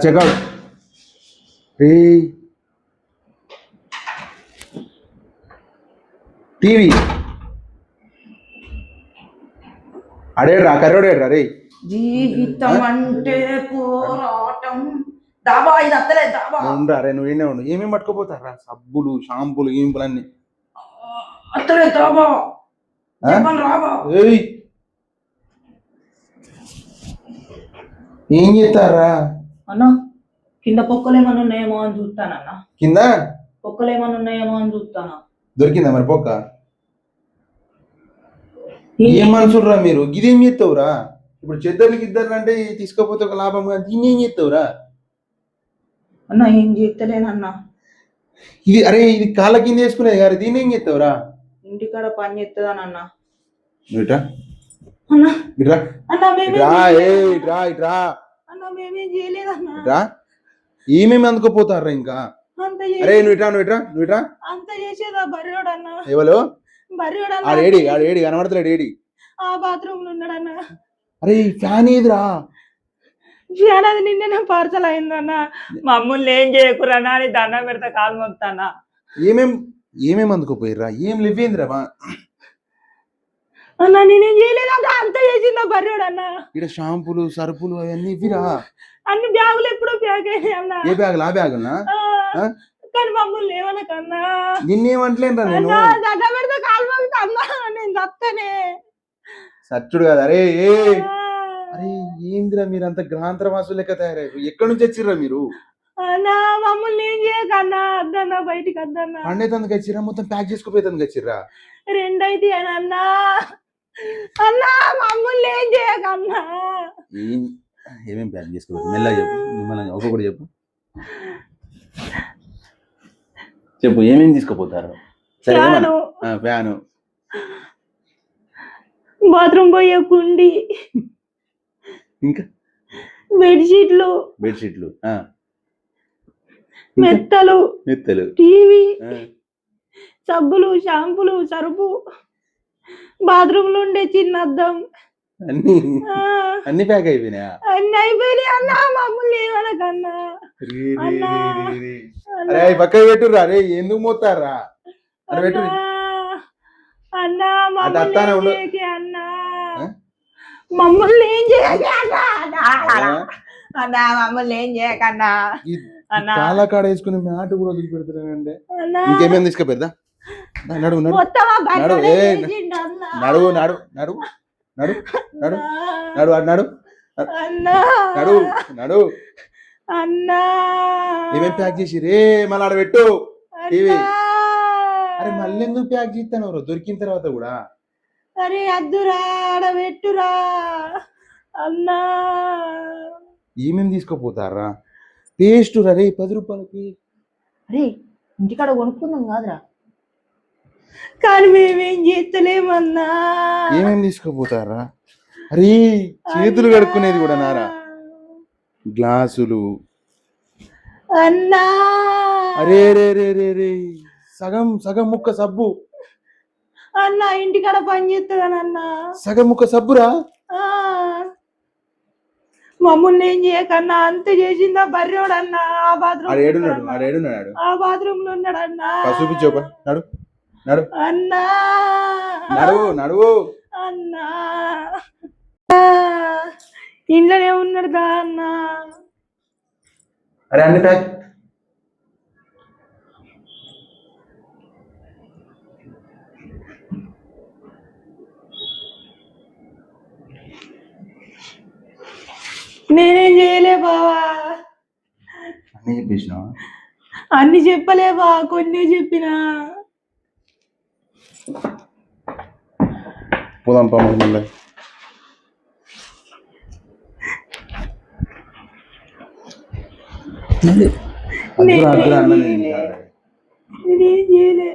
checkout రే TV అడేడ్రా కర్రోడేడ్రా రే జీవితం అంటే పోరాటం దాబా ఇది అత్తలే దాబా ఉండరా రే నువ్వు ఏనే ఉండు ఏమేమి పట్టుకోపోతారా సబ్బులు షాంపులు గీంపులు అన్ని అత్తలే దాబా రాబా ఏయ్ ఏం చేస్తారా అన్న కింద పొక్కలు ఏమైనా ఉన్నాయేమో అని చూస్తానన్న కింద పొక్కలు ఏమైనా ఉన్నాయేమో అని చూస్తానా దొరికిందా మరి పొక్క ఏం మనుషుర్రా మీరు గిదేం చేస్తావురా ఇప్పుడు చెద్దర్లకి ఇద్దరు అంటే తీసుకోపోతే ఒక లాభం కానీ దీన్ని ఏం చేస్తావురా అన్న ఏం చేస్తలేనన్నా ఇది అరే ఇది కాళ్ళ కింద వేసుకునేది గారు దీన్ని ఏం చేస్తావురా ఇంటికాడ పని చేస్తుందనన్నా ఇట్రా అన్నా ఇట్రా అన్న ఇట్రా ఇట్రా అన్న మేమేం చేయలేదన్నా ఇట్రా ఏమేమి అందుకోపోతారా ఇంకా అంత అరే నువ్వు ఇట్రా అంత చేసేదా బర్రోడన్నా ఎవరు బర్రోడన్నా ఆడేడి కనబడతలేడు ఏడి ఆ బాత్రూమ్ లో ఉన్నాడన్న అరే ఫ్యాన్ ఏదిరా ఫ్యాన్ అది నిన్ననే పార్సల్ అయిందన్న మమ్మల్ని ఏం చేయకురన్నా అని దండం పెడతా కాలు మొక్తానా ఏమేమి అందుకోపోయిర్రా ఏం లేవేంద్రా అన్న నేనేం చేయలేదంట అంత చేసిందా బర్రోడన్న ఇక్కడ షాంపులు సరుపులు అవన్నీ ఇవిరా అన్ని బ్యాగులు ఎప్పుడో ప్యాక్ అయ్యాయి అన్న ఏ బ్యాగులు ఆ బ్యాగులనా కానీ మమ్మల్ని ఏమనకన్నా నిన్నేమంటలేనురా నేను దండం పెడతా కాలు మొక్తానా నేను దత్తనే సచ్చుడు కదా అరే అరే ఏందిరా మీరు అంత గ్రాంతర వాసులు లెక్క తయారయ్యారు ఎక్కడి నుంచి వచ్చిర్రా మీరు అన్నా మమ్మల్ని ఏం చేయకన్నా అద్దన్నా బయటికి అద్దన్నా పండేతందుకు వచ్చిర్రా మొత్తం ప్యాక్ చేసుకుపోయేందుకు వచ్చిర్రా రెండైతే అని అన్నా అన్నా మమ్మల్ని ఏం చేయకన్నా ఏమేమి ప్యాక్ చేసుకోవచ్చు మెల్లగా చెప్పు మిమ్మల్ని ఒక్కొక్కటి చెప్పు ఏమేమి తీసుకుపోతారు సరే ఫ్యాను బాత్రూమ్ పోయే కుండి ఇంకా బెడ్షీట్లు మెత్తలు టీవీ సబ్బులు షాంపులు సరుపు బాత్రూమ్ లో ఉండే చిన్న అద్దం అన్ని ప్యాక్ అయిపోయినాయా అన్ని అయిపోయినాయి అన్నా మమ్మల్ని ఏమనకన్నా అరే పక్క పెట్టుర్రా అరే ఎందుకు మోతారా అరే పెట్టు అన్నా మమ్మల్ని ఏం చేయక అన్నా మమ్మల్ని ఏం చేయకన్నా చాలా కాడ వేసుకుని మ్యాట్ కూడా వదిలి పెడతానండి ఇంకేమేమి తీసుకుపోద్దా నడువు నడువు నడువు నడువు నడు నడు నడు నడు నడు నడు నడు అన్నా ఏమేం ప్యాక్ చేసి రే మళ్ళీ ఆడ పెట్టు టీవీ అరే మళ్ళీ ఎందుకు ప్యాక్ చేస్తాను దొరికిన తర్వాత కూడా అరే అద్దురా ఆడ పెట్టురా అన్నా ఏమేమి తీసుకోపోతారా టేస్ట్ రే 10 రూపాయలకి అరే ఇంటికాడ కొనుక్కుందాం కాదురా కానీ మేమేం చేస్తలేమన్నా ఏమేమి తీసుకోపోతారా అరే చేతులు కడుక్కునేది కూడా నారా గ్లాసులు అన్నా అరే రే రే రే రే సగం ముక్క సబ్బు అన్న ఇంటికాడ పని చేస్తుందనన్నా సగం ముక్క సబ్బురా మమ్మల్ని ఏం చేయకన్నా అంత చేసిందా బర్రోడన్నా ఆ బాత్రూమ్ ఆ బాత్రూమ్ లో ఉన్నాడన్నా చూపించోపా నడు నడు అన్నా నడువు అన్నా ఇంట్లోనే ఉన్నాడు దా అన్నా అరే అన్ని ప్యాక్ నేనేం చేయలే బావా అన్ని చెప్పేసినా అన్ని చెప్పలే బా కొన్ని చెప్పినా పోదాం పా మళ్ళీ నేనేం చేయలే